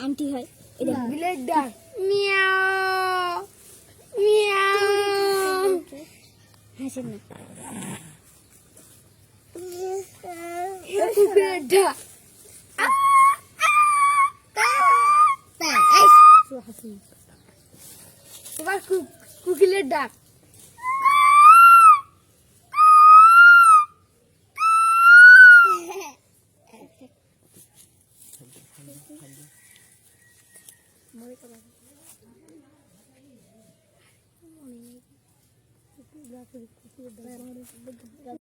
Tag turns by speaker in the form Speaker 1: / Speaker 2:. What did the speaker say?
Speaker 1: aunty হয় এটা
Speaker 2: বিলের ডাক মিয়াও মিয়াও
Speaker 1: হাসেন না
Speaker 2: কুকুরের ডাক এবার কুকিলের ডাক